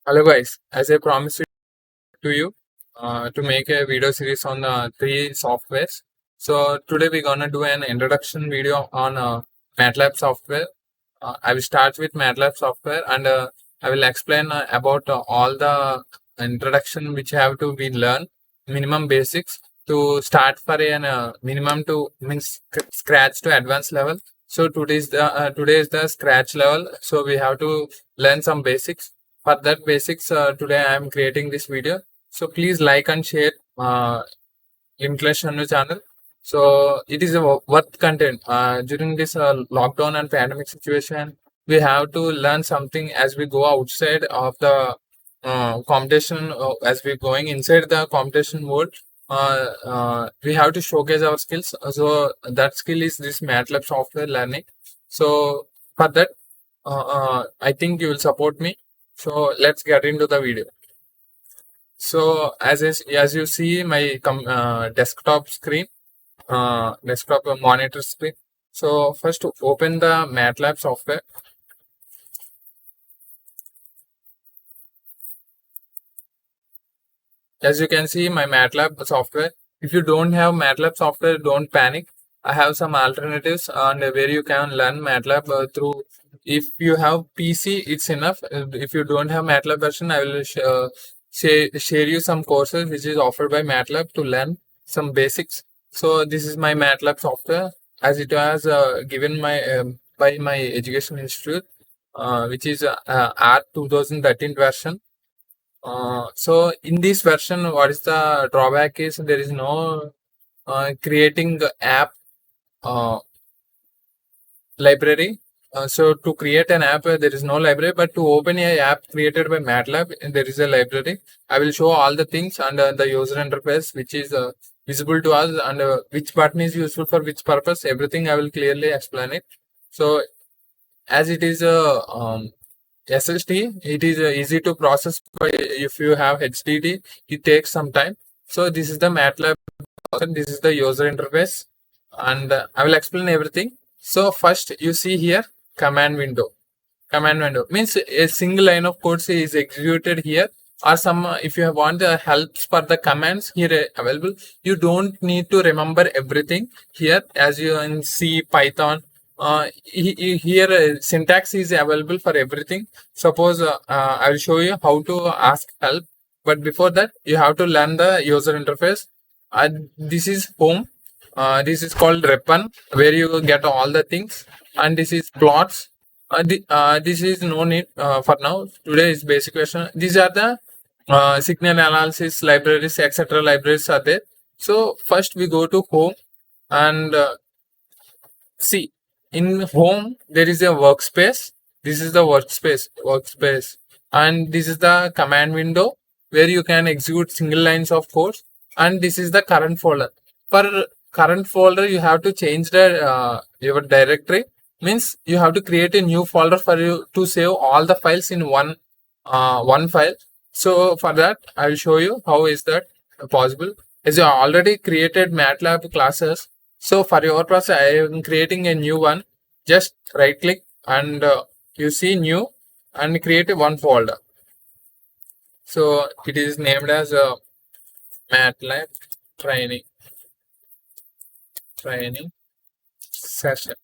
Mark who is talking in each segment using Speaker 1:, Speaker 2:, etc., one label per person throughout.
Speaker 1: Hello guys, as I promised to you to make a video series on three softwares. So today we're gonna do an introduction video on MATLAB software. I will start with MATLAB software and I will explain about all the introduction which have to be learned, minimum basics to start for an minimum to means scratch to advanced level. So today is the scratch level. So we have to learn some basics. For that basics, today I am creating this video. So please like and share Limitless on your channel. So it is a worth content. During this lockdown and pandemic situation, we have to learn something as we go outside of the competition. As we're going inside the competition world, we have to showcase our skills. So that skill is this MATLAB software learning. So for that, I think you will support me. So let's get into the video. So as you see my desktop screen, desktop monitor screen. So first open the MATLAB software. As you can see my MATLAB software. If you don't have MATLAB software, don't panic. I have some alternatives and where you can learn MATLAB through. If you have PC, it's enough. If you don't have MATLAB version, I will share you some courses which is offered by MATLAB to learn some basics. So this is my MATLAB software as it was given by my education institute, which is R 2013 version. So in this version, what is the drawback is there is no creating the app library. So to create an app, there is no library, but to open a app created by MATLAB, there is a library. I will show all the things and the user interface, which is visible to us, and which button is useful for which purpose. Everything I will clearly explain it. So as it is a SSD, it is easy to process. But if you have HDD, it takes some time. So this is the MATLAB. This is the user interface, and I will explain everything. So first you see here command window. Command window means a single line of code is executed here, or some if you want the helps for the commands here available. You don't need to remember everything here. As you in C, Python, here syntax is available for everything. Suppose I will show you how to ask help, but before that you have to learn the user interface. This is home. This is called Repan, where you get all the things, and this is plots. This is no need for now. Today is basic question. These are the signal analysis libraries, etc. libraries are there. So first we go to home and see in home there is a workspace. This is the workspace, and this is the command window where you can execute single lines of code, and this is the current folder. For current folder you have to change the your directory, means you have to create a new folder for you to save all the files in one file. So for that I will show you how is that possible. As you already created MATLAB classes, so for your process I am creating a new one. Just right click and you see new and create one folder. So it is named as MATLAB training session.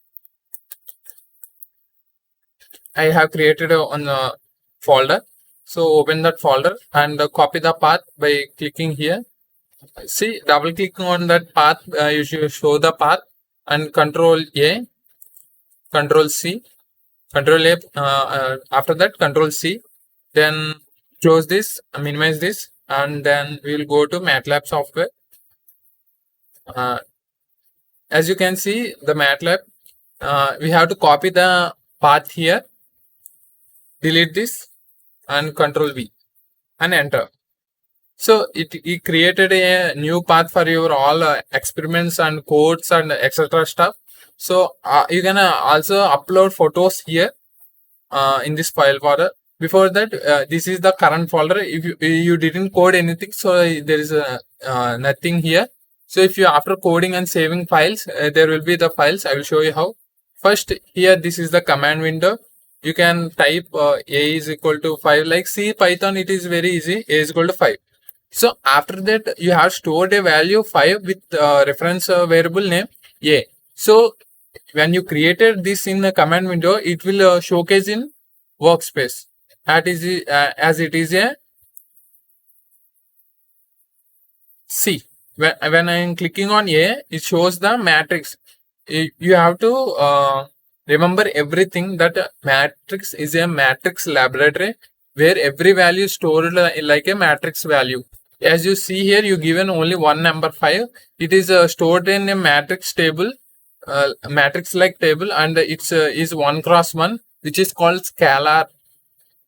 Speaker 1: I have created a folder. So open that folder and copy the path by clicking here. See, double clicking on that path, you should show the path, and Control A, Control C, Control A. After that, Control C. Then close this, minimize this, and then we will go to MATLAB software. As you can see, the MATLAB, we have to copy the path here, delete this, and Control V, and enter. So it created a new path for your all experiments and codes and etc. stuff. So you can also upload photos here in this file folder. Before that, this is the current folder. If you didn't code anything, so there is nothing here. So if you after coding and saving files, there will be the files. I will show you how. First here, this is the command window. you can type a is equal to 5. Like C Python, it is very easy. A is equal to 5. So after that, you have stored a value 5 with reference variable name a. So when you created this in the command window, it will showcase in workspace. That is as it is a C. When I am clicking on A, it shows the matrix. You have to remember everything that matrix is a matrix laboratory where every value is stored like a matrix value. As you see here, you given only one number 5. It is stored in a matrix table, matrix like table, and it's is 1 cross 1, which is called scalar.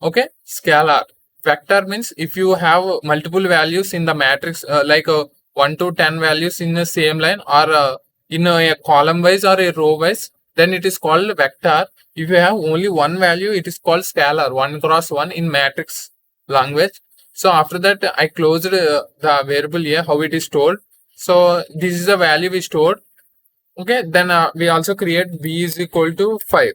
Speaker 1: Okay, scalar. Vector means if you have multiple values in the matrix, like 1 to 10 values in the same line, or in a column wise or a row wise, then it is called vector. If you have only one value, it is called scalar, 1 cross 1 in matrix language. So after that, I closed the variable here, how it is stored. So this is the value we stored. Okay, then we also create b is equal to 5.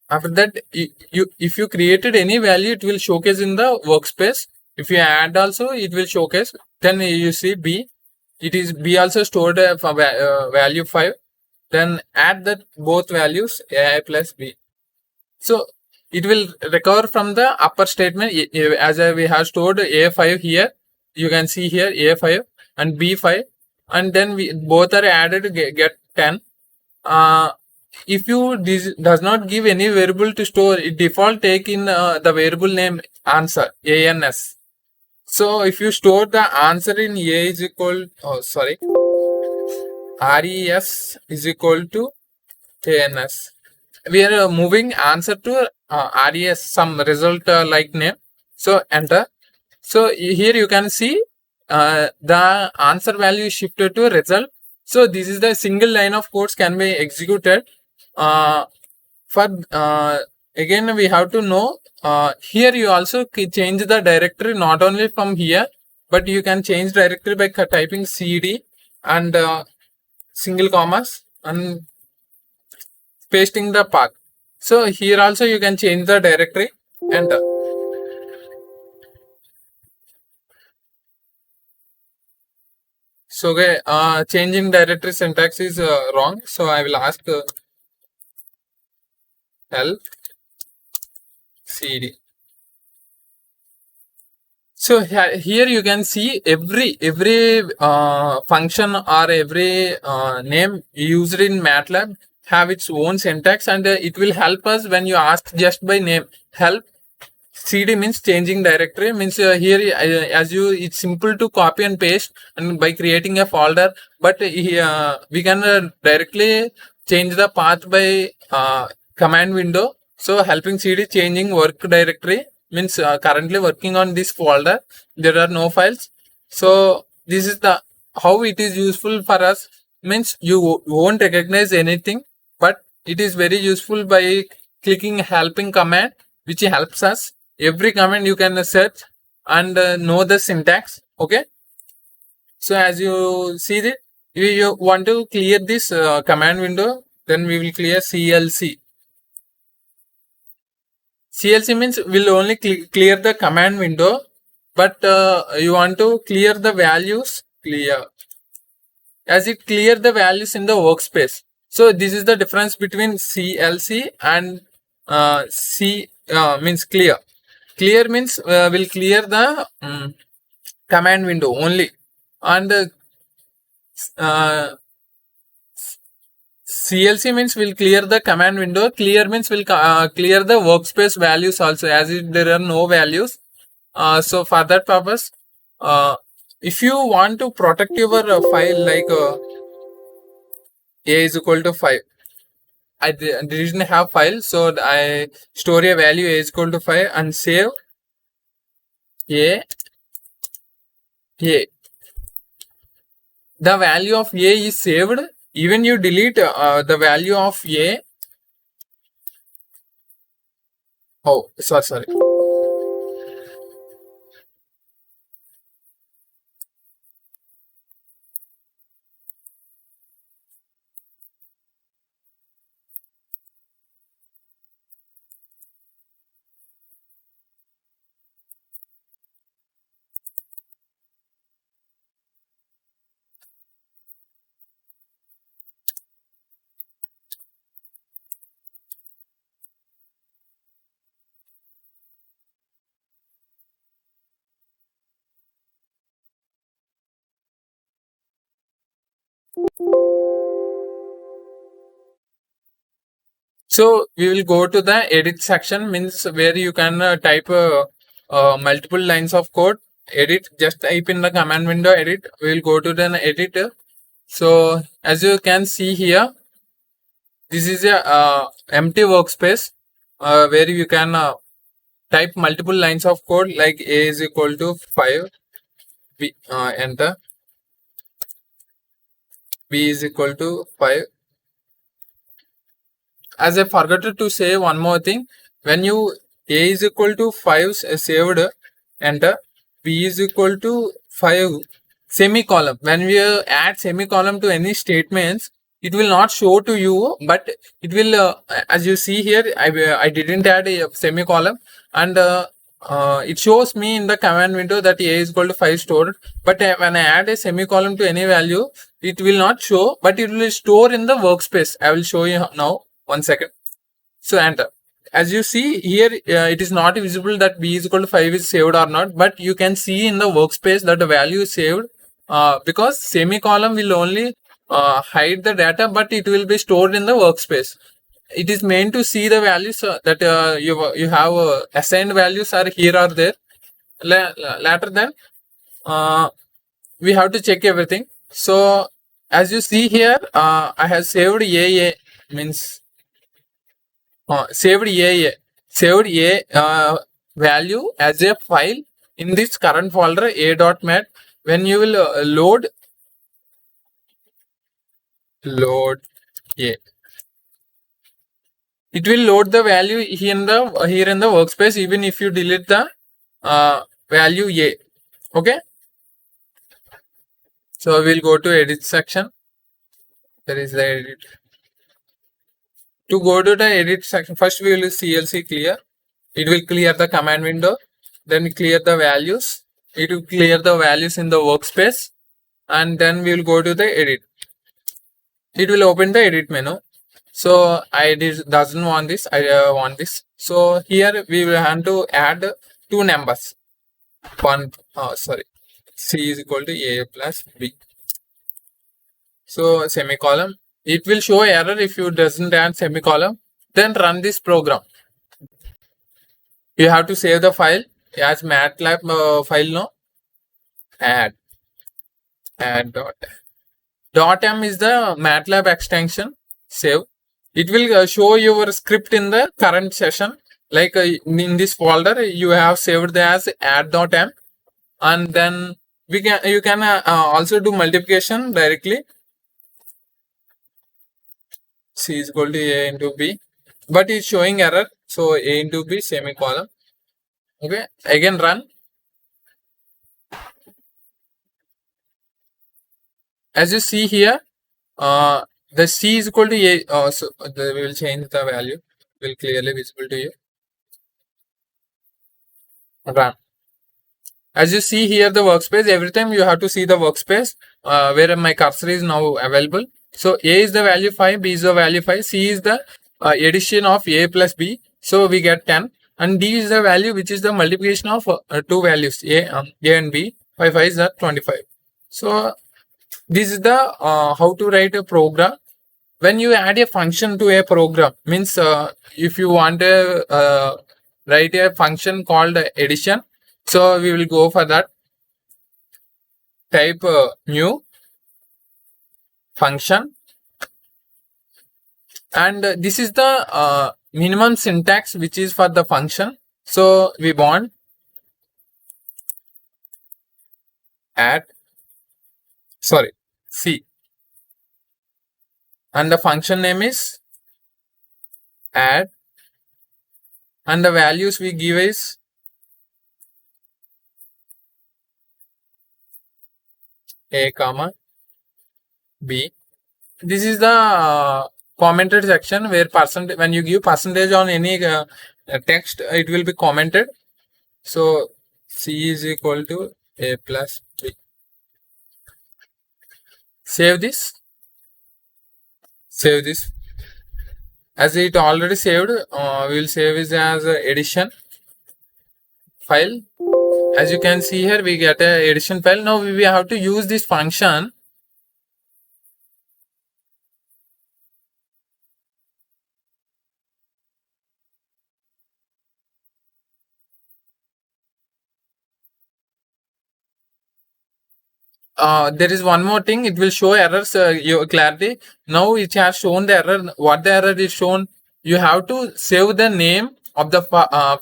Speaker 1: After that, you if you created any value, it will showcase in the workspace. If you add also, it will showcase. Then you see b, it is b also stored for value 5. Then add that both values a plus b. So it will recover from the upper statement. As we have stored a5 here, you can see here a5 and b5, and then we both are added to get 10. If you does not give any variable to store, it default take in the variable name answer, ans. So if you store the answer in a is equal, res is equal to ans, we are moving answer to res, some result like name. So enter. So here you can see the answer value is shifted to result. So this is the single line of codes can be executed. For again, we have to know here you also change the directory not only from here, but you can change directory by typing cd and single commas and pasting the path. So here also you can change the directory. Enter. So okay, changing directory syntax is wrong. So I will ask help cd. So here you can see every function or every name used in MATLAB have its own syntax, and it will help us when you ask just by name. Help cd means changing directory, means here as you, it's simple to copy and paste and by creating a folder, but we can directly change the path by command window. So helping cd changing work directory means currently working on this folder, there are no files. So this is the how it is useful for us, means you won't recognize anything, but it is very useful by clicking helping command, which helps us. Every command you can search and know the syntax. Okay, so as you see that you want to clear this command window, then we will clear clc. CLC means will only clear the command window, but you want to clear the values, clear, as it clear the values in the workspace. So this is the difference between CLC and C means clear. Clear means will clear the command window only, and uh, CLC means will clear the command window. Clear means will clear the workspace values also, as if there are no values. So for that purpose, if you want to protect your file like a is equal to 5, I didn't have file, so I store a value a is equal to 5 and save a. The value of a is saved. Even you delete the value of a. Oh, sorry. So we will go to the edit section, means where you can type multiple lines of code. Edit, just type in the command window edit. We will go to the edit. So as you can see here, this is a empty workspace where you can type multiple lines of code, like a is equal to 5, b, enter, b is equal to 5. As I forgot to say one more thing, when you a is equal to 5 saved, enter, b is equal to 5 semicolon. When we add semicolon to any statements, it will not show to you, but it will, as you see here, I didn't add a semicolon, and it shows me in the command window that a is equal to 5 stored, but when I add a semicolon to any value, it will not show, but it will store in the workspace. I will show you now. 1 second. So enter. As you see here, it is not visible that b is equal to 5 is saved or not, but you can see in the workspace that the value is saved because semicolon will only hide the data, but it will be stored in the workspace. It is meant to see the values that you have assigned values are here or there. Later then we have to check everything. So as you see here, I have saved a means saved a value as a file in this current folder a.mat. When you will load a, it will load the value here in the workspace, even if you delete the value a. Okay, so we'll go to edit section. There is the edit. To go to the edit section, first we will use CLC clear. It will clear the command window, then clear the values. It will clear the values in the workspace, and then we will go to the edit. It will open the edit menu. So I doesn't want this, I want this. So here we will have to add two numbers. C is equal to a plus b. So semicolon. It will show error if you doesn't add semicolon. Then run this program. You have to save the file as MATLAB file now. Add .m is the MATLAB extension. Save. It will show your script in the current session. Like in this folder, you have saved as add.m, and then you can also do multiplication directly. C is equal to a into b, but it's showing error, so a into b semicolon. Okay, again run. As you see here, the C is equal to a. So we will change the value. Will clearly visible to you. Run. As you see here, the workspace. Every time you have to see the workspace where my cursor is now available. So a is the value 5, b is the value 5, c is the addition of a plus b. So we get 10, and d is the value which is the multiplication of two values a and b. 5 is the 25. So this is the how to write a program. When you add a function to a program, means if you want to write a function called addition, so we will go for that. Type new function, and this is the minimum syntax which is for the function. So we want C, and the function name is add, and the values we give is a comma b. This is the commented section where when you give percentage on any text, it will be commented. So C is equal to a plus b. Save this. As it already saved, we will save it as addition file. As you can see here, we get a addition file. Now we have to use this function there is one more thing. It will show errors clarity. Now it has shown the error. What the error is shown? You have to save the name of the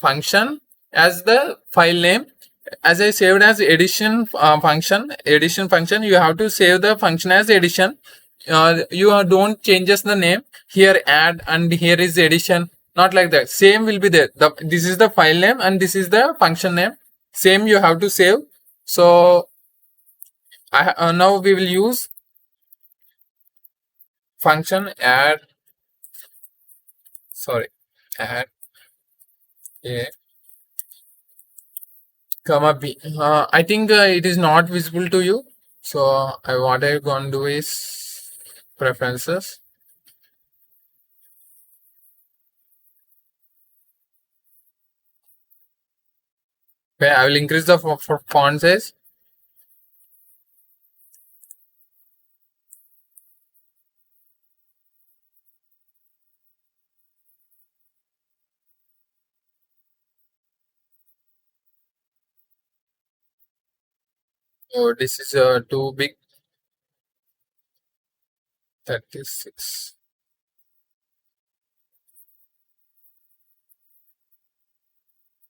Speaker 1: function as the file name. As I saved as addition function, you have to save the function as addition. You don't changes the name here, add, and here is addition. Not like that. Same will be there. This is the file name and this is the function name. Same you have to save. So now we will use function add a comma b. I think it is not visible to you. So what I'm going to do is preferences. Okay, I will increase the font size. So this is too big. 36.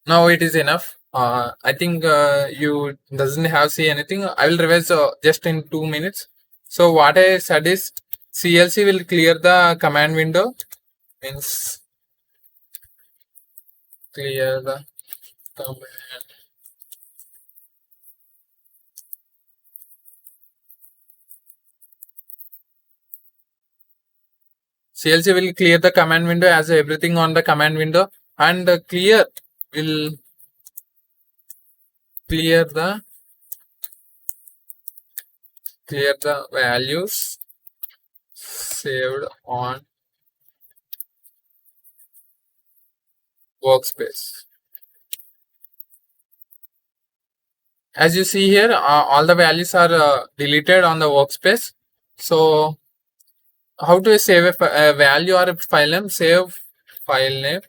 Speaker 1: Now it is enough. I think you doesn't have see anything. I will revise just in 2 minutes. So what I said is CLC will clear the command window, means clear the command. CLC will clear the command window as everything on the command window, and clear will clear the values saved on workspace. As you see here, all the values are deleted on the workspace. So how to save a value or a file name? Save file name.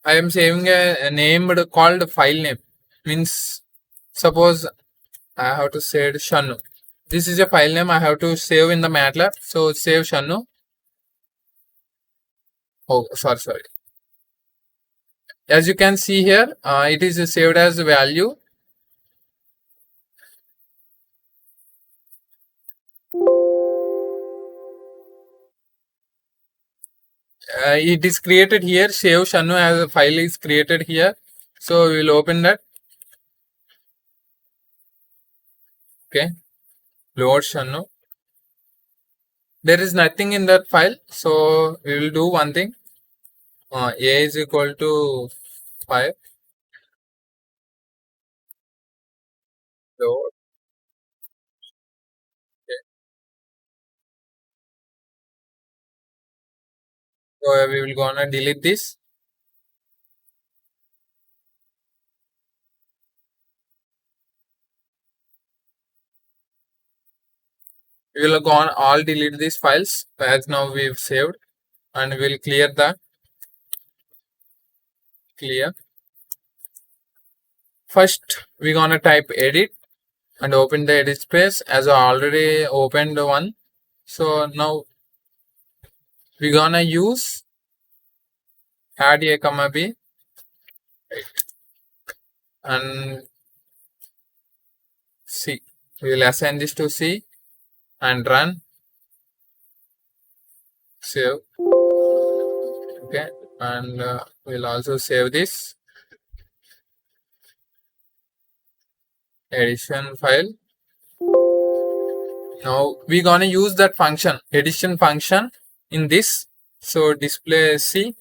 Speaker 1: I am saving a name called file name. Means suppose I have to say Shanu. This is a file name I have to save in the MATLAB. So save Shanu. Oh, sorry. As you can see here, it is saved as value. It is created here. Save Shanu as a file is created here. So we will open that. Okay. Load Shanu. There is nothing in that file. So we will do one thing. A is equal to 5. Load. Okay. So we will gonna delete this. We will go on all delete these files as now we've saved, and we will clear the clear. First we're gonna type edit and open the edit space as I already opened one. So now we're gonna use add a comma b and C. We will assign this to C and run. Save. Okay, and we'll also save this addition file. Now we're gonna use that function, addition function, in this. So display C,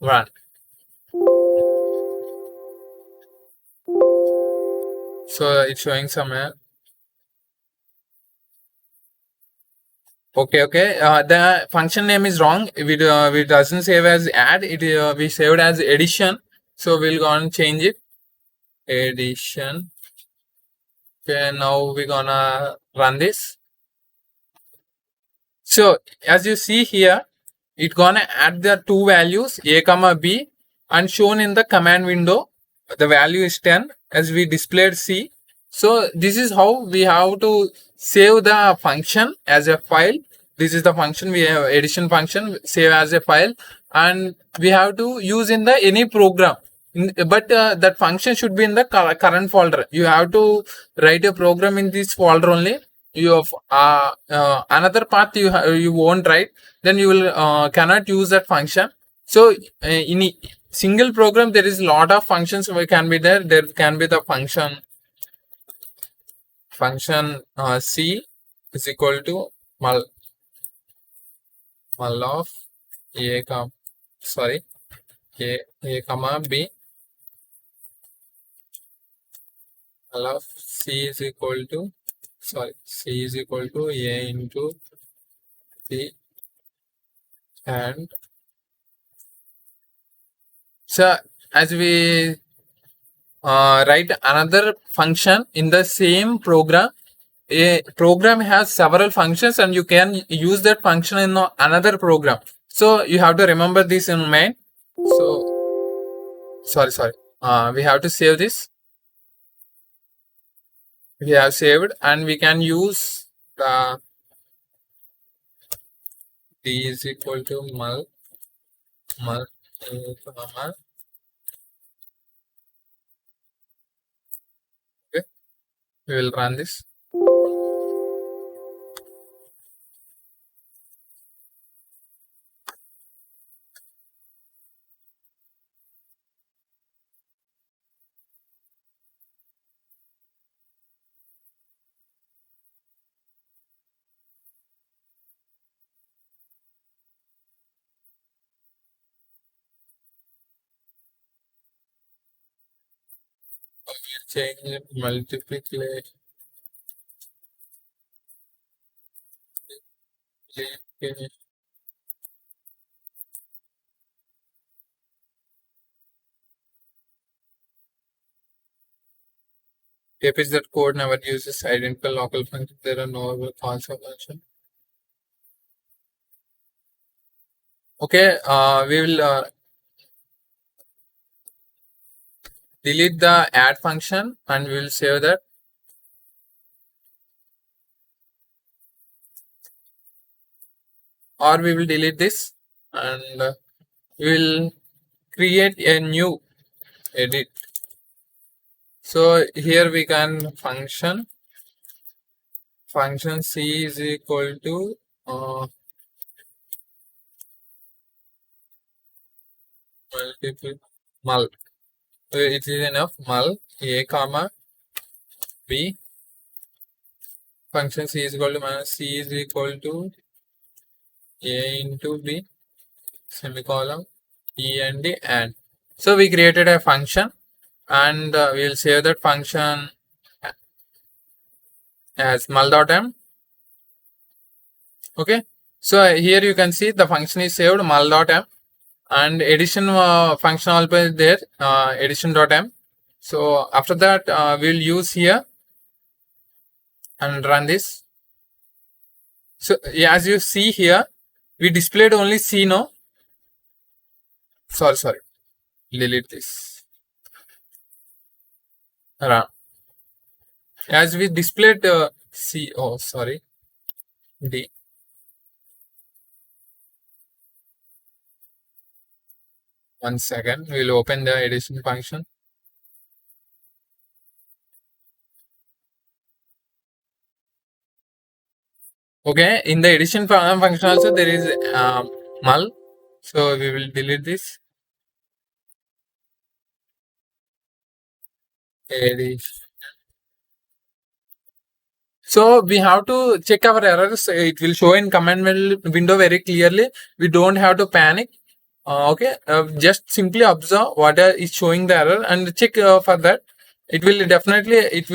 Speaker 1: run. So it's showing somewhere. Okay. The function name is wrong. We doesn't save as add. We saved as addition. So we'll go and change it. Addition. Okay, now we're gonna run this. So as you see here, it's gonna add the two values a comma b and shown in the command window. The value is 10 as we displayed C. So this is how we have to save the function as a file. This is the function, we have addition function, save as a file, and we have to use in the any program. But that function should be in the current folder. You have to write a program in this folder only. You have another path you won't write, then you will cannot use that function. So in a single program there is a lot of functions can be there. There can be the function C is equal to mul of a comma b, mul of C is equal to a into b, and so as we write another function in the same program. A program has several functions and you can use that function in another program. So you have to remember this in mind. So we have to save this. We have saved, and we can use the d is equal to mul comma. Okay, we will run this. Change multiplication is that code never uses identical local functions. There are no other console function. Okay, we will delete the add function and we will save that. Or we will delete this and we will create a new edit. So here we can function C is equal to mul. It is enough. Mul a comma b. Function C is equal to a into b semicolon e and d and. So we created a function, and we will save that function as mul.m. Okay, so here you can see the function is saved mul.m, and addition function also is there, addition.m. So after that we will use here and run this. So as you see here, we displayed only C. No, sorry, delete this. Run. As we displayed C. Oh, sorry, D. One second, we will open the addition function. Okay, in the addition function also there is mul. So we will delete this. Addition. So we have to check our errors. It will show in command window very clearly. We don't have to panic. Okay, just simply observe what is showing the error and check for that. It will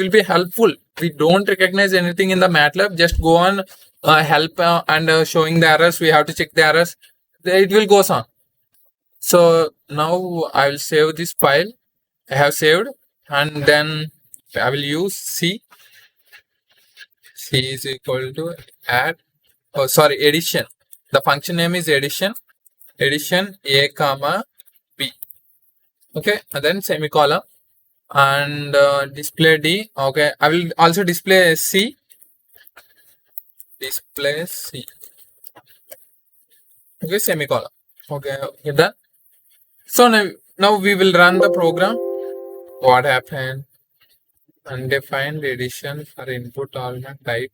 Speaker 1: be helpful. We don't recognize anything in the MATLAB. Just go on help and showing the errors. We have to check the errors. It will go on. So now I will save this file. I have saved, and then I will use C. C is equal to addition. The function name is addition a comma b. Okay, and then semicolon and display D. Okay, I will also display C. Display C. Okay, semicolon. Okay, okay, done. So now we will run the program. What happened? Undefined addition for input element type.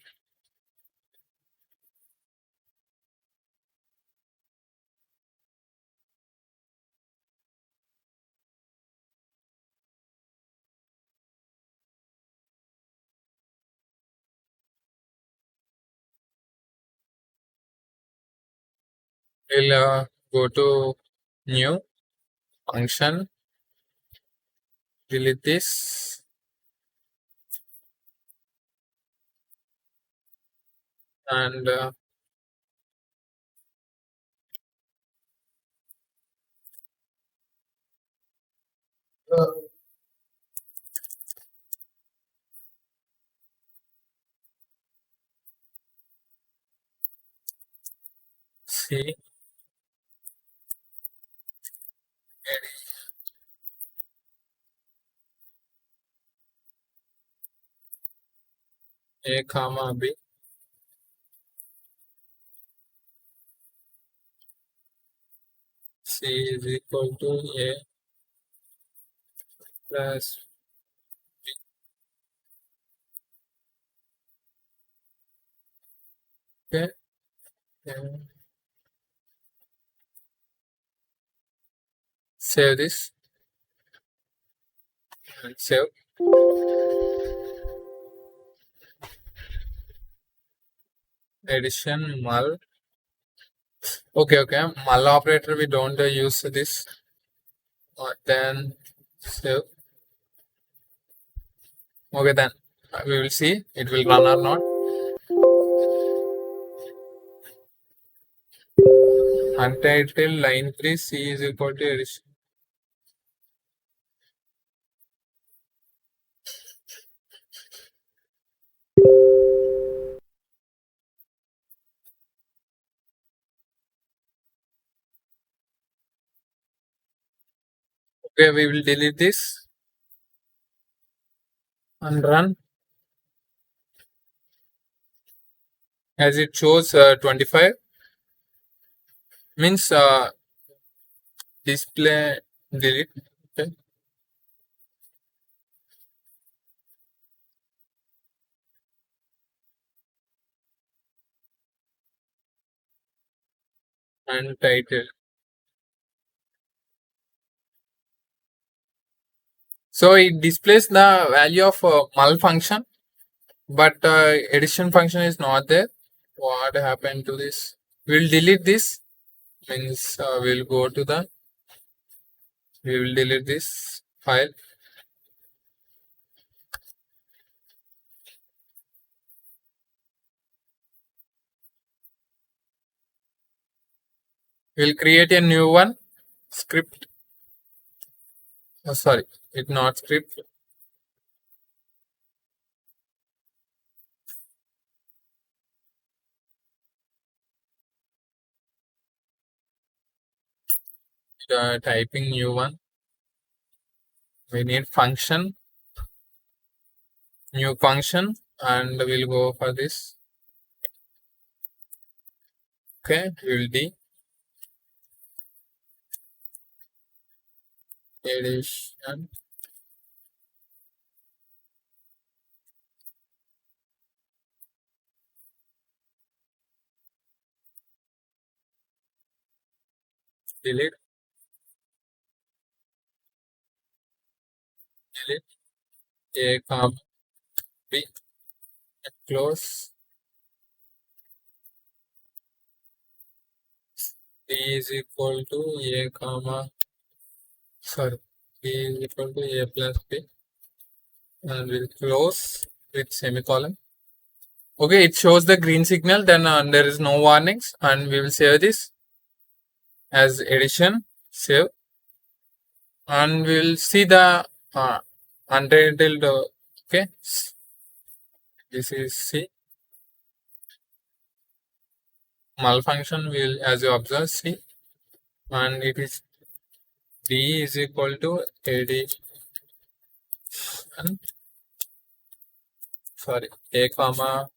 Speaker 1: We'll go to new function, delete this, and C, A comma B, C is equal to A plus B. Okay, and save this and save. Addition mul. Okay, okay. Mul operator we don't use this. Then save. Okay, then we will see it will run or not. Untitled line 3 C is equal to addition. Okay, we will delete this and run as it shows 25 means display delete. Okay, and title. So it displays the value of mul function, but addition function is not there. What happened to this? We'll delete this means we'll go to the we will delete this file. We'll create a new one script. Oh, sorry, it's not script. Typing new one. We need function, new function, and we'll go for this. Okay, we will D addition. Delete, delete A comma B, close. D is equal to A comma, sorry, D is equal to A plus B, and we'll close with semicolon. Okay, it shows the green signal, then there is no warnings, and we will save this as addition, save, and we will see the untitled. Okay, this is C. Malfunction will, as you observe, see, and it is D is equal to AD, sorry, A comma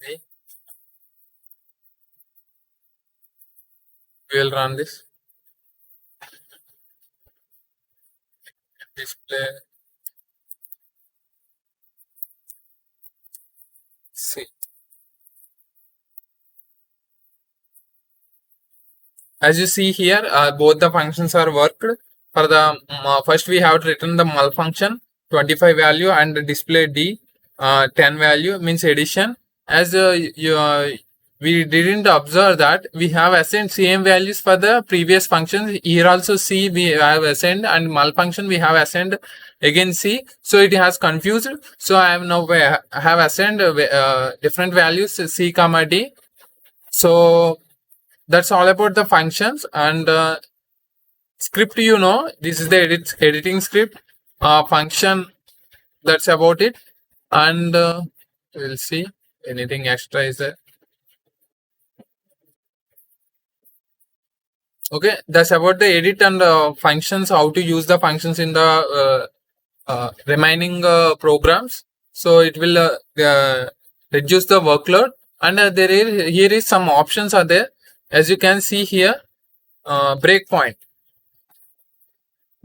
Speaker 1: B. We will run this. Display C. As you see here, both the functions are worked. For the first, we have to return the mul function 25 value and display D 10 value means addition. As we didn't observe that we have assigned same values for the previous functions. Here also C we have assigned and mul function we have assigned again C. So it has confused. So I have now have assigned different values C comma D. So that's all about the functions. And script, this is the editing script. Function, that's about it. And we'll see anything extra is there. Okay, that's about the edit and functions, how to use the functions in the remaining programs. So it will reduce the workload. And here is some options are there. As you can see here, breakpoint.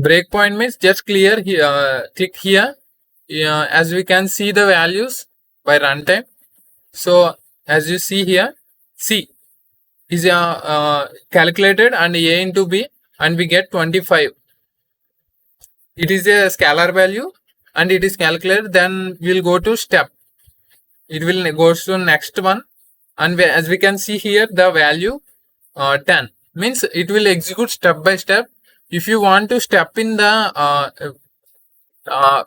Speaker 1: Breakpoint means just clear here, click here. As we can see the values by runtime. So as you see here, C is calculated and A into B, and we get 25. It is a scalar value and it is calculated. Then we'll go to step. It will go to next one, and as we can see here, the value 10 means it will execute step by step. If you want to step in the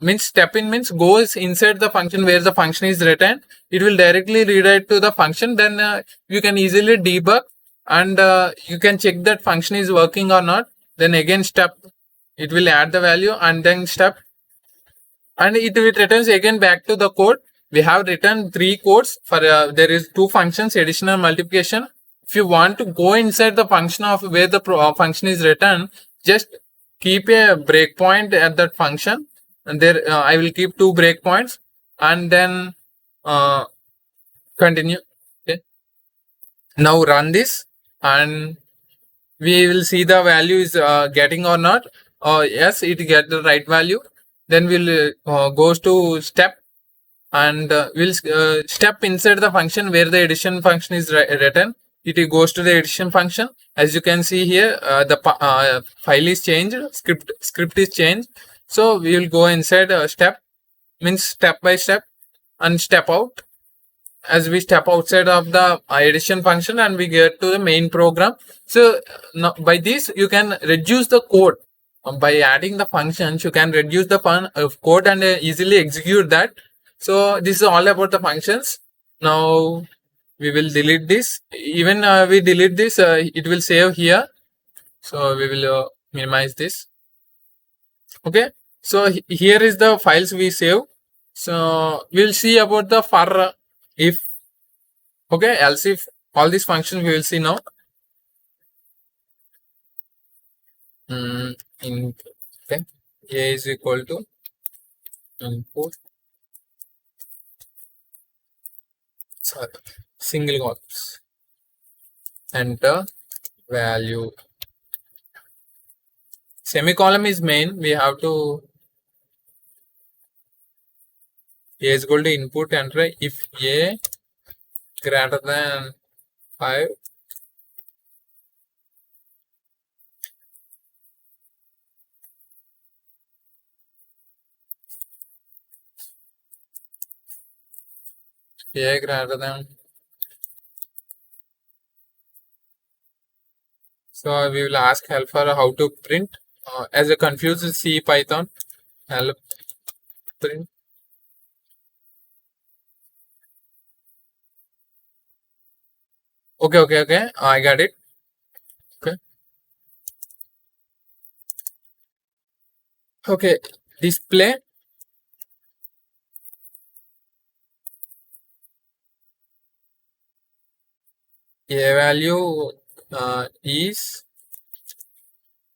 Speaker 1: means step in means goes inside the function where the function is written, it will directly redirect to the function. Then you can easily debug and you can check that function is working or not. Then again step, it will add the value and then step, and it returns again back to the code. We have written 3 codes for there is 2 functions, addition and multiplication. If you want to go inside the function of where the function is written, just keep a breakpoint at that function, and there I will keep 2 breakpoints and then continue. Okay, now run this and we will see the value is getting or not. Yes, it get the right value. Then we'll goes to step, and we'll step inside the function where the addition function is written. It goes to the addition function. As you can see here, the file is changed, script is changed. So we will go inside step, means step by step, and step out. As we step outside of the addition function and we get to the main program. So now by this you can reduce the code. By adding the functions you can reduce the code and easily execute that. So this is all about the functions. Now we will delete this. Even we delete this, it will save here. So we will minimize this. Okay, so here is the files we save. So we'll see about the for if. Okay, else if, all these functions we will see now. Okay, A is equal to input, sorry, single quotes, enter value. Semicolon is main. We have to A is equal to input, enter if A greater than 5. A greater than. So we will ask helper how to print. As a confused C Python, help print. Okay. I got it. Okay. Okay. Display A value is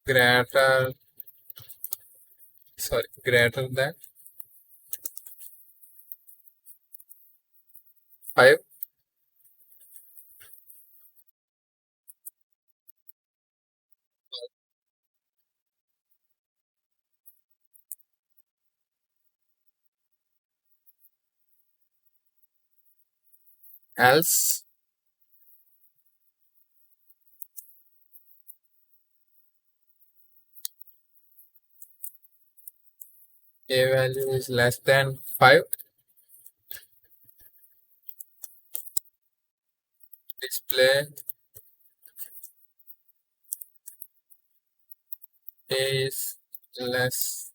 Speaker 1: greater, sorry, greater than 5, else a value is less than 5, display is less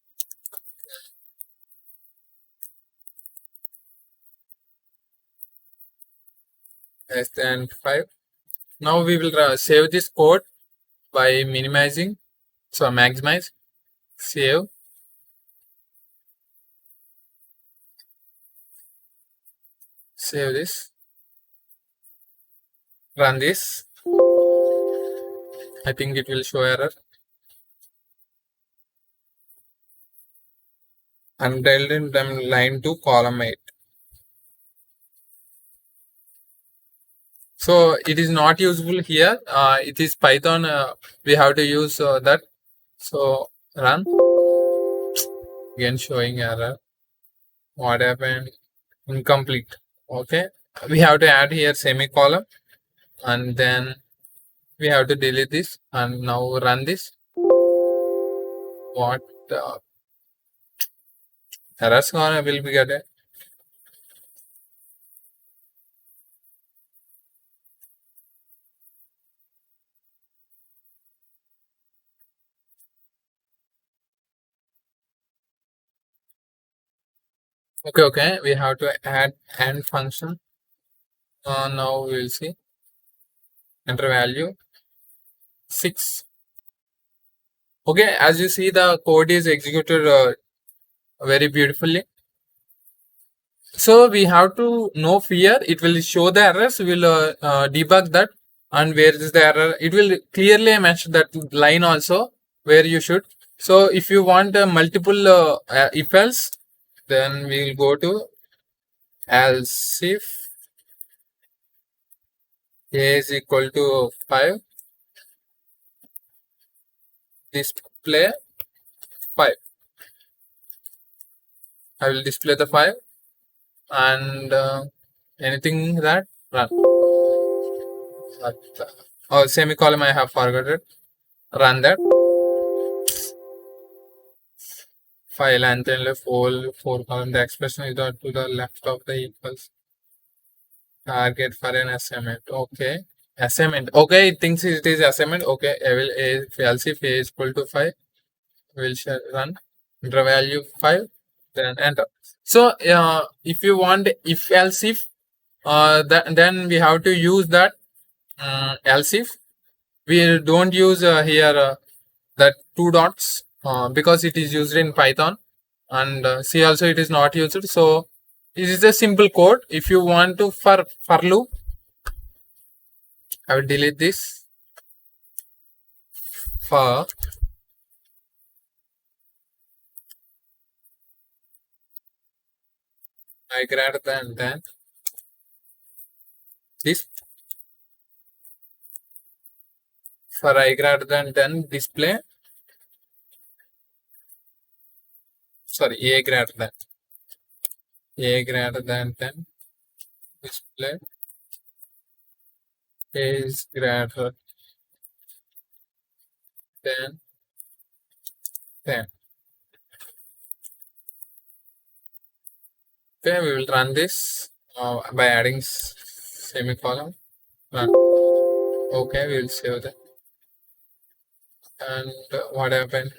Speaker 1: than 5. Now we will save this code by minimizing, so maximize, save, save this, run this. I think it will show error. Untitled them line to column 8. So it is not useful here. It is Python. We have to use that. So run. Again showing error. What happened? Incomplete. Okay. We have to add here semicolon, and then we have to delete this, and now run this. What errors gonna will be getting? Okay. We have to add and function. Now we will see. Enter value 6. Okay, as you see, the code is executed very beautifully. So we have to know fear. It will show the errors. We will debug that, and where is the error. It will clearly mention that line also where you should. So if you want multiple if else, then we will go to else if a is equal to 5, display 5. I will display the 5, and anything that run. Oh, semicolon I have forgotten. Run that. File and then left whole 4 column. The expression is to the left of the equals target for an assignment. Okay. Assignment. Okay, it thinks it is assignment. Okay, I will if else if a is equal to 5, will run. Enter value 5, then enter. So if you want if else if then we have to use that else if. We don't use here that 2 dots because it is used in Python, and C also it is not used. So this is a simple code. If you want to for loop, I will delete this. For I greater than this, for I greater than 10 display, sorry, a greater than 10 display is greater than 10. Okay, we will run this by adding semicolon. Run. Okay, we will save that. And what happened?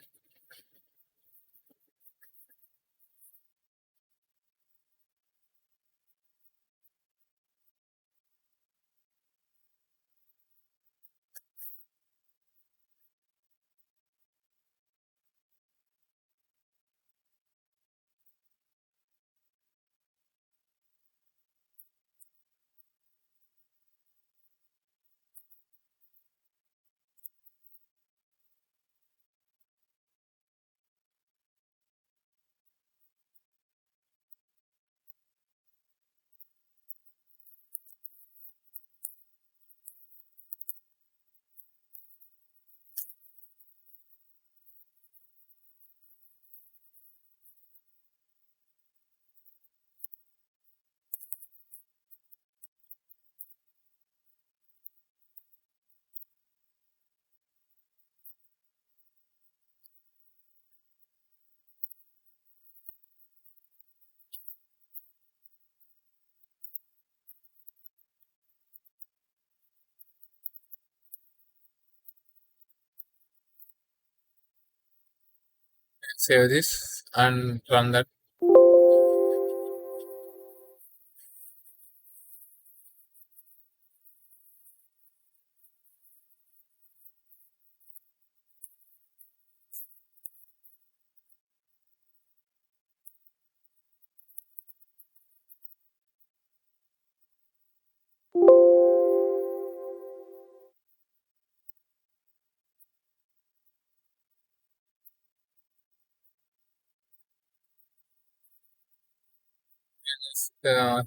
Speaker 1: Save this and run that.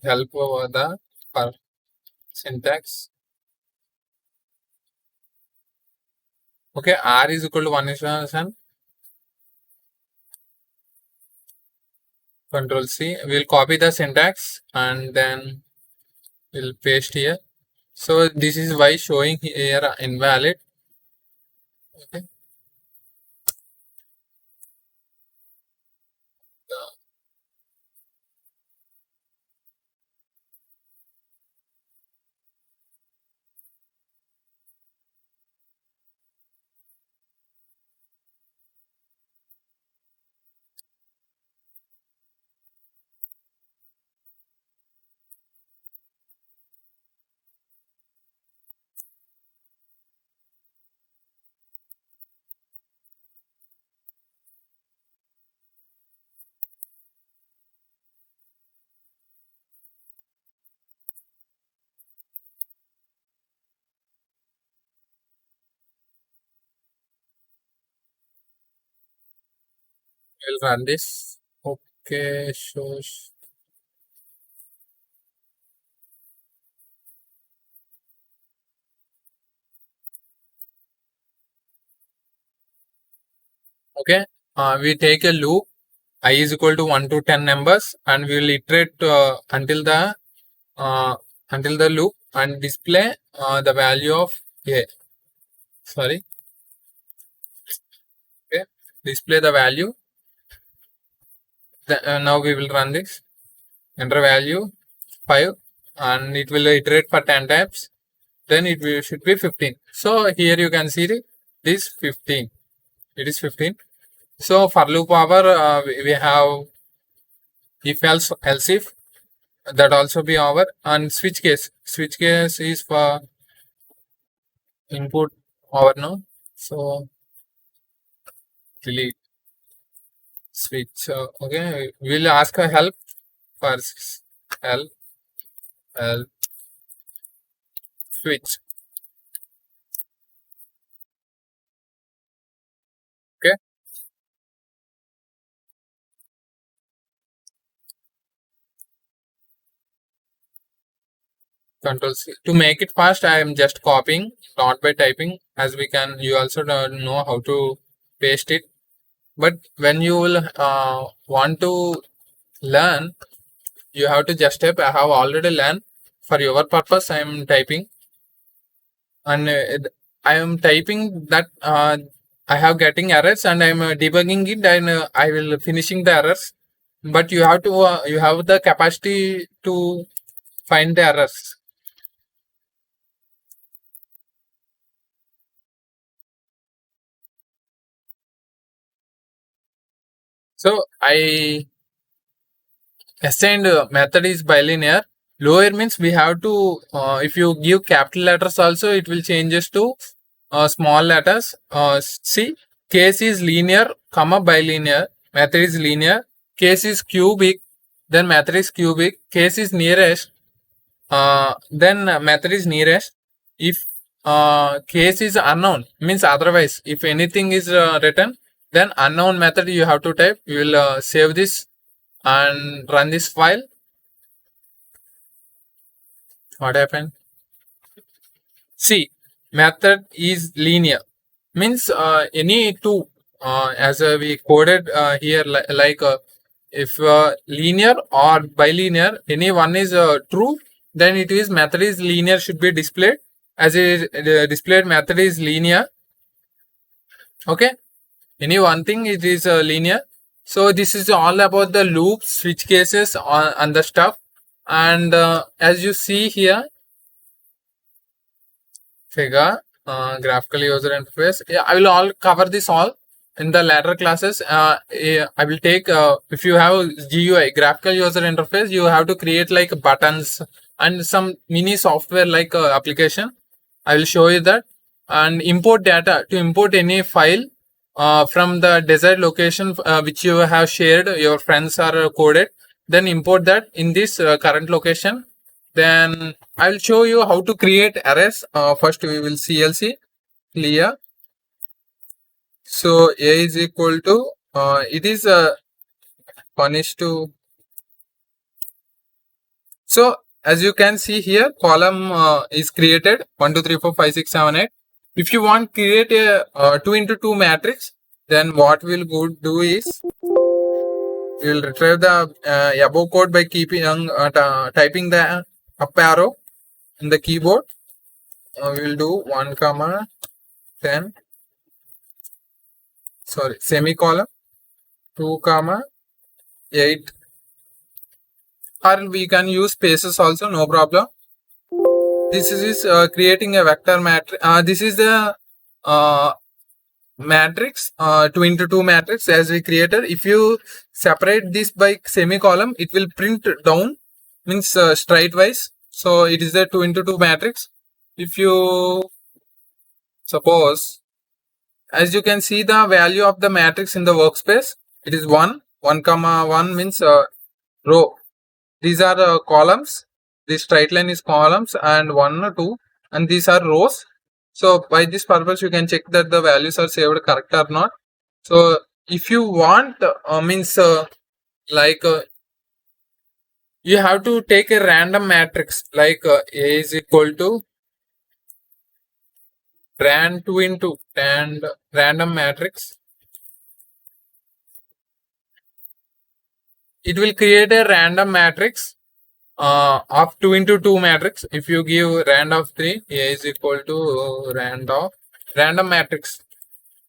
Speaker 1: Help over the for syntax. Okay, R is equal to 1 is Control C. We'll copy the syntax and then we'll paste here. So this is why showing here invalid. Okay. We'll run this. Okay, shows. Okay. We take a loop. I is equal to 1 to 10 numbers and we will iterate uh, until the loop and display the value of a. Sorry. Okay. Display the value. Now we will run this. Enter value 5 and it will iterate for 10 times. Then it will, should be 15. So here you can see this 15. It is 15. So for loop over we have if else if that also be over and switch case. Switch case is for input over now. So delete switch. Okay, we'll ask a help for help help switch. Okay, Control C. To make it fast, I am just copying, not by typing. As we can, you also don't know how to paste it. But when you will want to learn, you have to just type. I have already learned. For your purpose, I am typing, and I am typing that I have getting errors, and I am debugging it, and I will finishing the errors. But you have the capacity to find the errors. So I assigned method is bilinear. Lower means we have to if you give capital letters also it will changes to small letters. See, case is linear, comma bilinear. Method is linear. Case is cubic. Then method is cubic. Case is nearest. Then method is nearest. If case is unknown means otherwise if anything is written then unknown method you have to type. You will save this and run this file. What happened? See, method is linear means any two as we coded here if linear or bilinear any one is true then it is method is linear should be displayed as a displayed method is linear. Okay, any one thing it is linear. So this is all about the loops, switch cases and the stuff. And as you see here, figure graphical user interface. Yeah, I will all cover this all. in the later classes, I will take, if you have GUI, graphical user interface, you have to create like buttons and some mini software like application. I will show you that. And import data, to import any file from the desired location which you have shared, your friends are coded, then import that in this current location. Then I will show you how to create arrays. First we will CLC clear. So A is equal to, it is punished to. So as you can see here, column is created 1, 2, 3, 4, 5, 6, 7, 8. If you want create a 2 into 2 matrix, then what we'll go do is we will retrieve the above code by keeping typing the up arrow in the keyboard. We will do 1 comma 10, sorry, semicolon 2 comma 8, or we can use spaces also, no problem. This is creating a vector matrix. This is the matrix 2 into 2 matrix as we created. If you separate this by semicolon, it will print down, means straight wise. So it is the 2 into 2 matrix. If you suppose, as you can see the value of the matrix in the workspace, it is 1 comma 1 means row. These are columns. This straight line is columns and 1 or 2, and these are rows. So by this purpose you can check that the values are saved correct or not. So if you want means like you have to take a random matrix like A is equal to ran 2 into and random matrix. It will create a random matrix of 2 into 2 matrix. If you give rand of 3, A is equal to random matrix.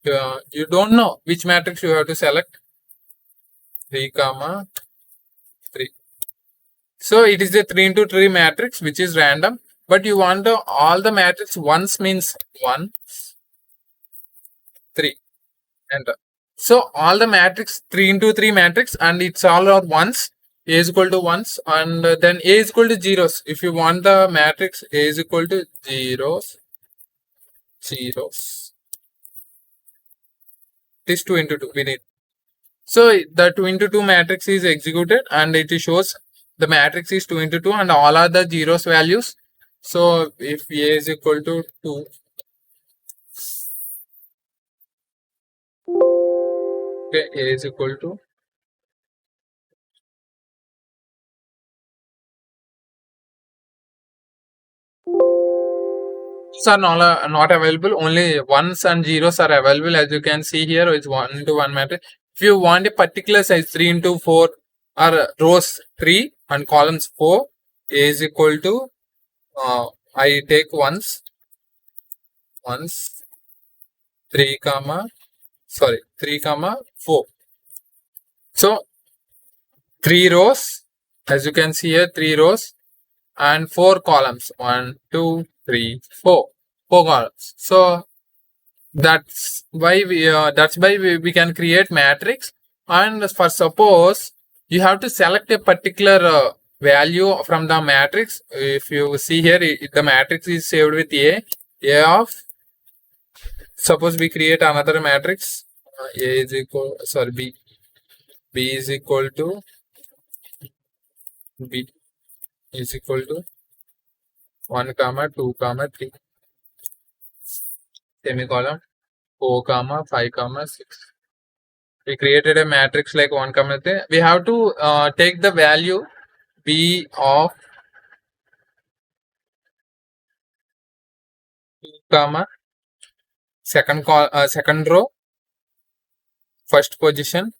Speaker 1: You don't know which matrix you have to select. 3 comma 3. So it is a 3 into 3 matrix which is random, but you want all the matrix once, means 1, 3, and so all the matrix 3 into 3 matrix, and it's all at once. A is equal to ones, and then A is equal to zeros. If you want the matrix A is equal to zeros, this 2 into 2 we need. So the 2 into 2 matrix is executed and it shows the matrix is 2 into 2 and all are the zeros values. So if A is equal to 2, okay, A is equal to are not available, only ones and zeros are available. As you can see here, it's 1 into 1 matrix. If you want a particular size 3 into 4 or rows 3 and columns 4, A is equal to I take ones 3 comma 4. So 3 rows, as you can see here, 3 rows and 4 columns, 1, 2, 3, 4 columns. So that's why we can create matrix. And for suppose you have to select a particular value from the matrix. If you see here, the matrix is saved with A of, suppose we create another matrix, A is equal, sorry, B is equal to B is equal to 1 comma 2 comma 3 semicolon 4 comma 5 comma 6. We created a matrix like 1 comma 3. We have to take the value B of 2 comma second row, first position.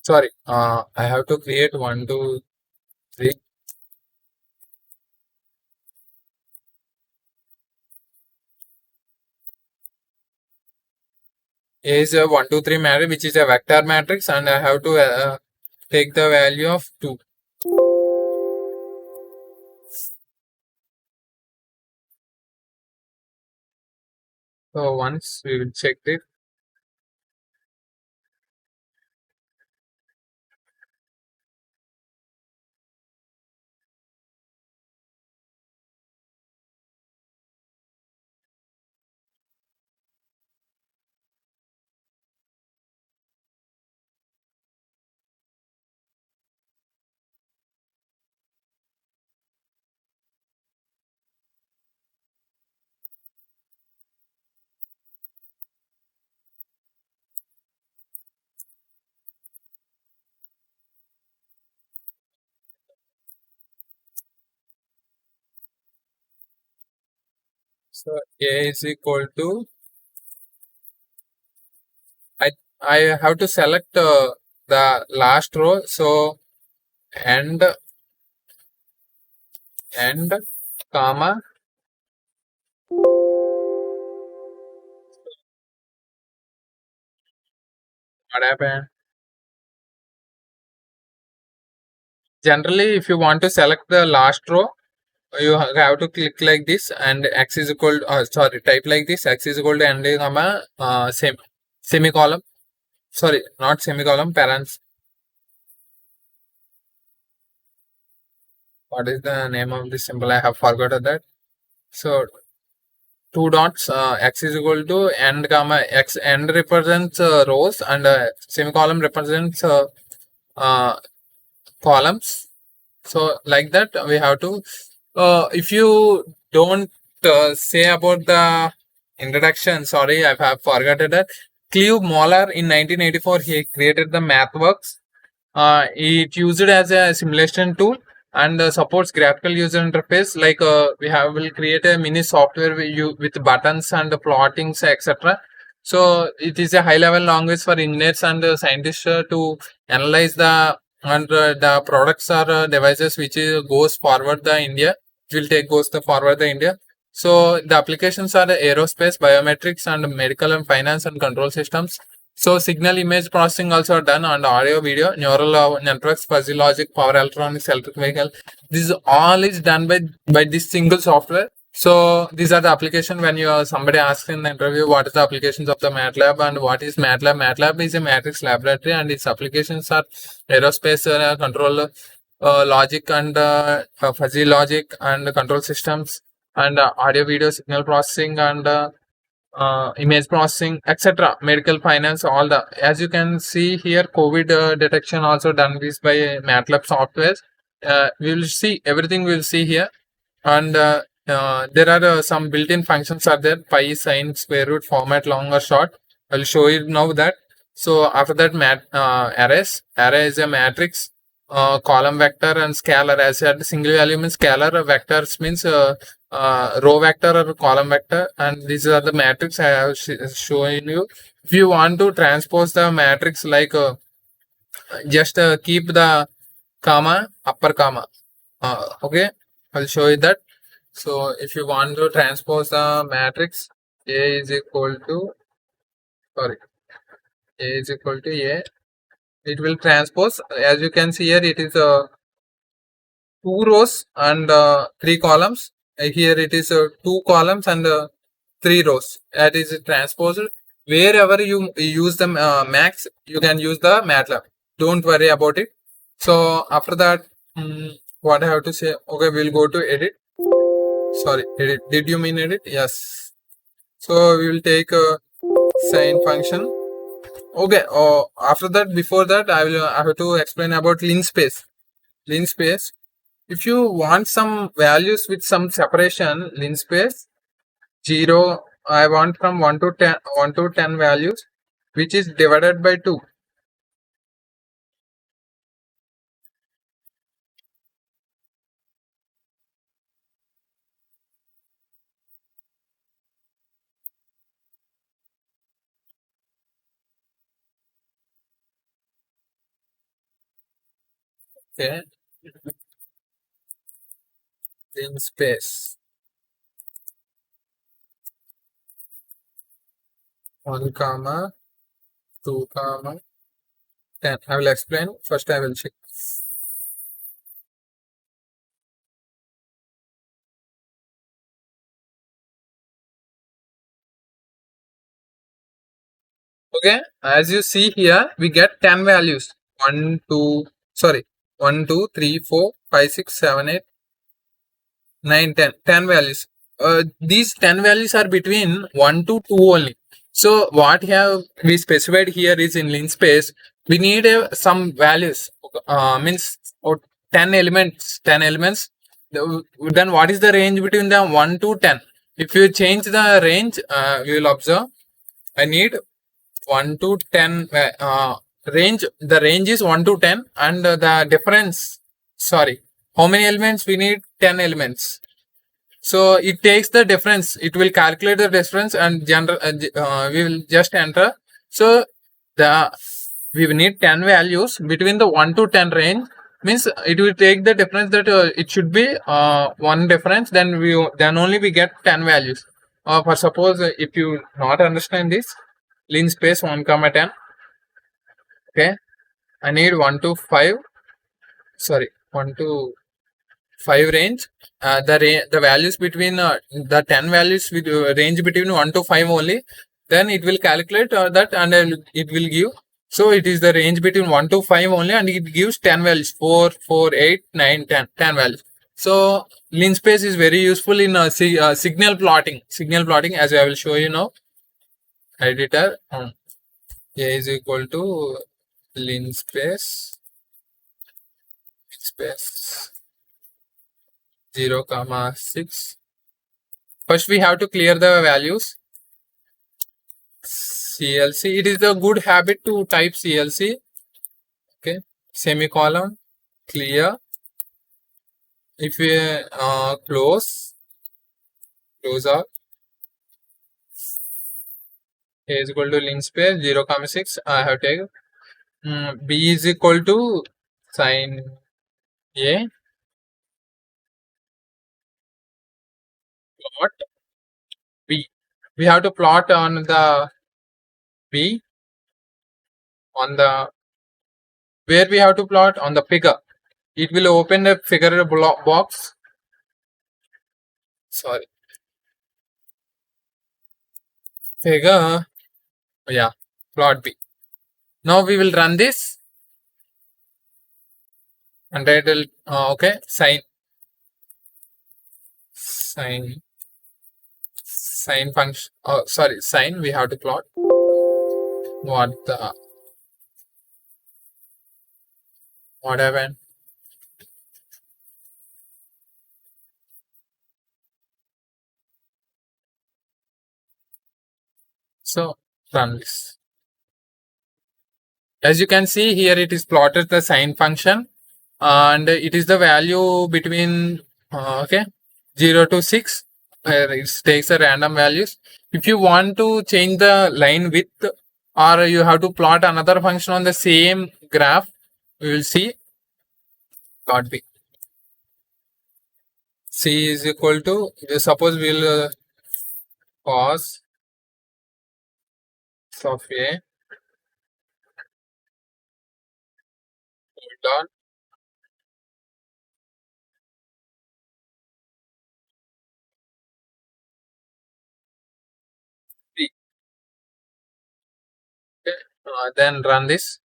Speaker 1: Sorry, I have to create 1, 2, 3. A is a 1, 2, 3 matrix, which is a vector matrix, and I have to take the value of 2. So once we will check it. So A is equal to, I I have to select the last row. So end end comma, what happened? Generally, if you want to select the last row, you have to click like this, and x is equal sorry, type like this, x is equal to end comma semicolon, sorry, not semicolon, parents. What is the name of this symbol? I have forgotten that. So two dots, x is equal to end comma x, end represents rows, and semicolon represents uh, columns. So like that we have to, if you don't say about the introduction, sorry, I have forgotten that. Cleve Moller in 1984, he created the MathWorks. It used it as a simulation tool, and supports graphical user interface. Like we have will create a mini software with buttons and plottings, etc. So it is a high level language for engineers and scientists to analyze the products or devices which goes forward the India, will take goes the forward the India. So the applications are the aerospace, biometrics, and medical and finance and control systems. So signal image processing also done on audio, video, neural networks, fuzzy logic, power electronics, electric vehicle. This all is done by this single software. So these are the application. When you somebody asks in the interview what is the applications of the MATLAB and what is MATLAB. MATLAB is a matrix laboratory, and its applications are aerospace control logic, and fuzzy logic, and control systems, and audio video signal processing, and image processing, etc. Medical, finance, all the, as you can see here, COVID detection also done this by MATLAB software. We will see everything. We will see here, and there are some built-in functions are there: pi, sine, square root, format, long or short. I will show you now that. So after that, arrays. Array is a matrix, column vector, and scalar. As said, single value means scalar, vectors means row vector or column vector, and these are the matrix I have shown you. If you want to transpose the matrix, like just keep the comma, upper comma. Okay, I'll show you that. So if you want to transpose the matrix, A is equal to, sorry, A is equal to A, it will transpose. As you can see here, it is 2 rows and 3 columns. Here it is 2 columns and 3 rows. That is transposed. Wherever you use the max, you can use the MATLAB. Don't worry about it. So after that, what I have to say? Okay, we'll go to edit. Sorry, edit. Did you mean edit? Yes. So we will take a sine function. Okay. After that, before that, I have to explain about linspace. Linspace. If you want some values with some separation, linspace 0, I want from 1 to 10, 1 to 10 values, which is divided by 2. Okay, linspace 1 comma 2 comma 10. I will explain. First I will check. Okay, as you see here, we get 10 values. 1, 2, sorry, 1, 2, 3, 4, 5, 6, 7, 8, 9, 10. 10 values. These 10 values are between 1 to 2 only. So what have we specified here is in linspace, we need some values, means 10 elements, 10 elements. Then what is the range between the 1 to 10? If you change the range, we will observe I need 1 to 10 range. The range is 1 to 10 and the difference, sorry, how many elements we need? 10 elements. So it takes the difference, it will calculate the difference and we will just enter. So we will need 10 values between the 1 to 10 range, means it will take the difference that it should be one difference, then only we get 10 values. For suppose if you not understand this, linspace 1 comma 10, okay, I need 1 to 5, sorry, 1 to 5 range. The values between the 10 values with range between 1 to 5 only, then it will calculate that and it will give. So it is the range between 1 to 5 only and it gives 10 values, 4, 4, 8, 9, 10, 10 values. So linspace is very useful in signal plotting. Signal plotting, as I will show you now. Editor A is equal to linspace 0 comma 6. First we have to clear the values. CLC, it is a good habit to type CLC. Okay, semicolon, clear. If we close out, A is equal to linspace 0 comma 6. I have taken B is equal to sin A, plot B. We have to plot on the B, on the, where we have to plot? On the figure. It will open the figure box. Sorry, figure, yeah, plot B. Now we will run this and it will okay, sine function, sorry, sine we have to plot. What happened? So run this. As you can see here, it is plotted the sine function and it is the value between okay, 0 to 6. It takes a random values. If you want to change the line width, or you have to plot another function on the same graph, we will see plot B. C is equal to, suppose we will cos of A dot B. Okay. Then run this.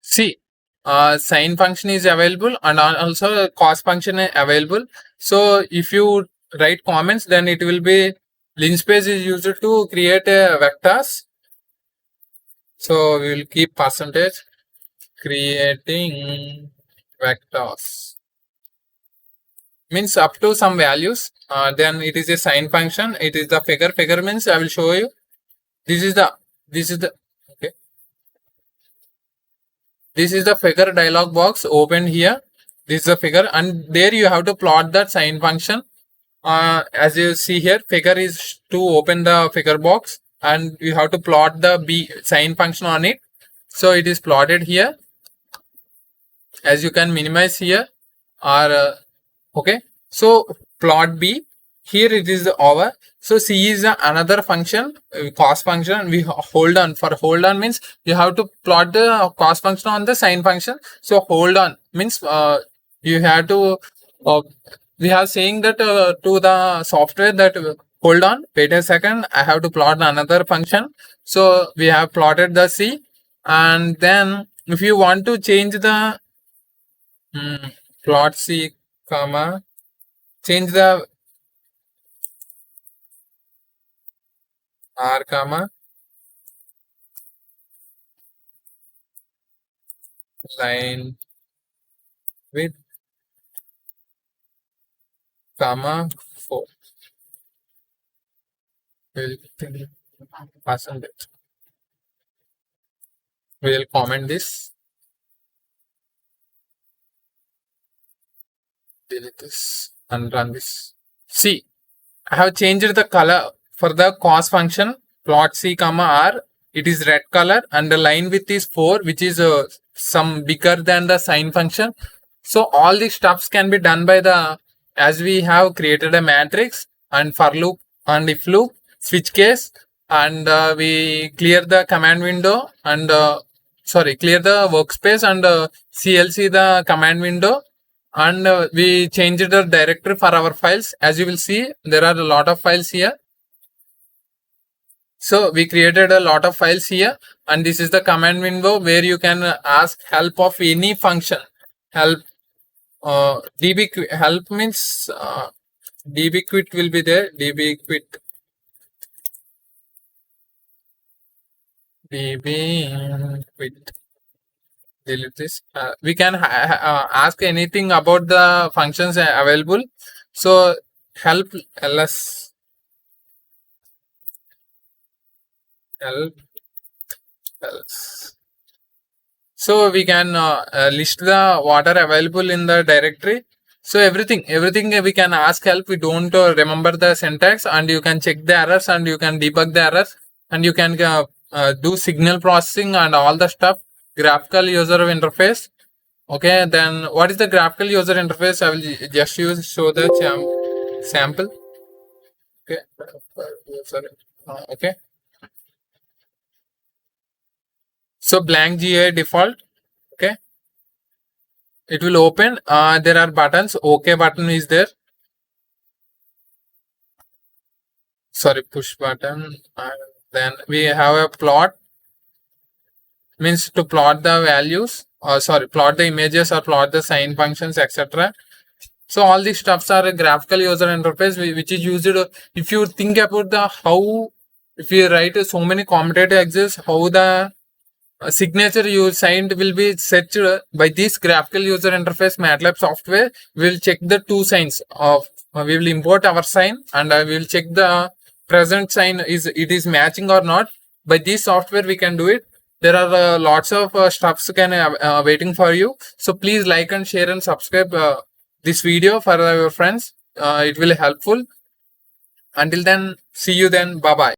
Speaker 1: See, sine function is available and also cos function is available. So if you write comments, then it will be linspace is used to create vectors. So we will keep percentage creating vectors, means up to some values. Then it is a sine function. It is the figure means I will show you. This is the okay. This is the figure dialog box opened here. This is the figure and there you have to plot that sine function. As you see here, figure is to open the figure box and you have to plot the B sine function on it. So it is plotted here. As you can minimize here, or okay. So plot B here it is over. So C is another function, cos function. We hold on. For hold on means you have to plot the cos function on the sine function. So hold on means you have to we have saying that to the software that hold on, wait a second, I have to plot another function. So we have plotted the C, and then if you want to change the plot C comma, change the R comma line with comma 4. We'll percentage. We'll comment this. Delete this and run this. See, I have changed the color for the cos function plot C comma R. It is red color and the line width is 4, which is some bigger than the sine function. So all these stuffs can be done by the, as we have created a matrix and for loop and if loop, switch case, and we clear the command window and clear the workspace and CLC the command window, and we changed the directory for our files. As you will see, there are a lot of files here. So we created a lot of files here, and this is the command window where you can ask help of any function. Help db help means dbquit will be there. Dbquit delete this. We can ask anything about the functions available. So help ls help else. So we can list the what are available in the directory. So everything we can ask help. We don't remember the syntax, and you can check the errors and you can debug the errors, and you can do signal processing and all the stuff. Graphical user interface. Okay, then what is the graphical user interface? I will just show the sample. Okay, sorry. Okay. So blank GUI default. Okay, it will open. There are buttons. OK button is there. Sorry, push button. Then we have a plot, means to plot the values, or plot the images or plot the sine functions, etc. So all these stuffs are a graphical user interface which is used if you think about the how, if you write so many competitive exams, how the signature you signed will be set by this graphical user interface MATLAB software. We will check the two signs of we will import our sign, and we will check the present sign is matching or not. By this software we can do it. There are lots of stuffs waiting for you. So please like and share and subscribe this video for your friends. It will be helpful. Until then, see you then. Bye bye.